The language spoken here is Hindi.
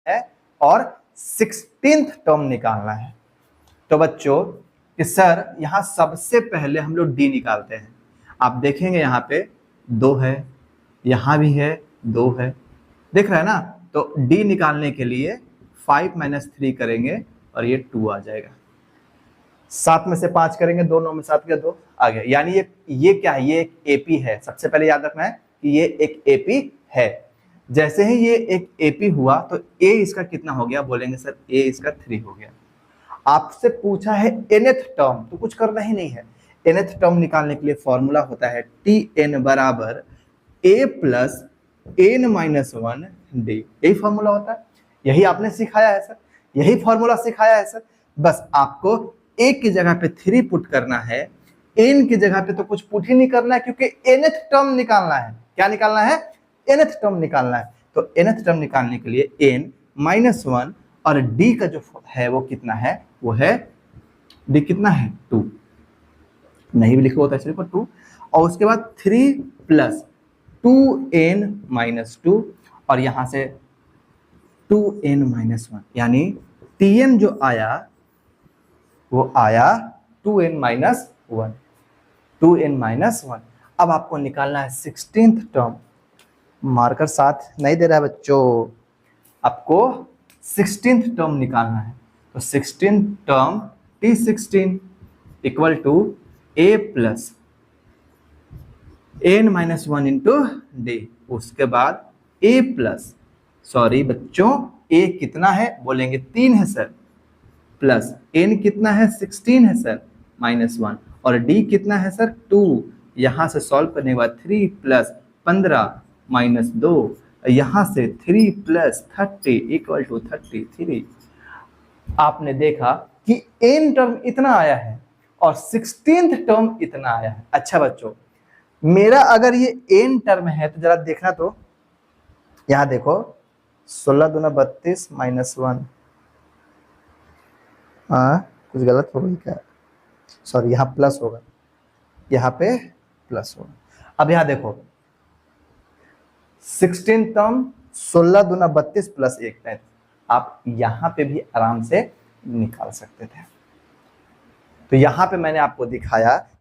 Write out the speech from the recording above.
है और 16th टर्म निकालना है। तो बच्चों कि सर यहाँ सबसे पहले हम लोग डी निकालते हैं। आप देखेंगे यहाँ पे 2 है, यहाँ भी है 2 है, देख रहे हैं ना। तो डी निकालने के लिए 5 - 3 करेंगे और ये 2 आ जाएगा। 7 में से 5 करेंगे, 2 9 में 7 के 2 आ गया। यानी ये क्या है, ये एक एपी है। सबसे पहले याद रखना है कि ये एक एपी है। जैसे ही ये एक एपी हुआ तो ए इसका कितना हो गया, बोलेंगे सर ए इसका 3 हो गया। आपसे पूछा है nth टर्म, तो कुछ करना ही नहीं है। nth टर्म निकालने के लिए फॉर्मूला होता है Tn बराबर a plus n minus 1 d। यही फॉर्मूला होता है, यही आपने सिखाया है सर, यही फॉर्मूला सिखाया है सर। बस आपको a की जगह पे 3 पुट करना है, n की जगह पे तो कुछ पुट ही नहीं करना है, क्योंकि nth टर्म निकालना है। क्या निकालना है, nth टर्म निकालना है। तो nth टर्म निकालने के लिए n माइनस 1 और d का जो है वो कितना है, वो है d कितना है 2, नहीं भी लिखा होता है सिर्फ 2। और उसके बाद 3 प्लस 2n माइनस 2 और यहां से 2n माइनस 1, यानी tn जो आया वो आया 2n माइनस 1, 2n माइनस 1। अब आपको निकालना है 16th टर्म। मार्कर साथ नहीं दे रहा है बच्चों, आपको 16th टर्म निकालना है। तो 16th term T16 equal to a plus n minus 1 into D. उसके बाद a प्लस, सॉरी बच्चों a कितना है, बोलेंगे 3 है सर, प्लस n कितना है 16 है सर माइनस 1, और d कितना है सर 2। यहां से सॉल्व करने के बाद 3 प्लस 15 माइनस 2, यहां से 3 प्लस 30 इक्वल टू 33। आपने देखा कि n टर्म इतना आया है और 16th टर्म इतना आया है। अच्छा बच्चों, मेरा अगर ये n टर्म है तो जरा देखना, तो यहां देखो 16 दूना 32 माइनस 1, कुछ गलत हो गई क्या, सॉरी यहाँ प्लस होगा, यहाँ पे प्लस होगा। अब यहाँ देखो 16 टर्म 16 दूना 32 प्लस 1 है, आप यहाँ पे भी आराम से निकाल सकते थे। तो यहाँ पे मैंने आपको दिखाया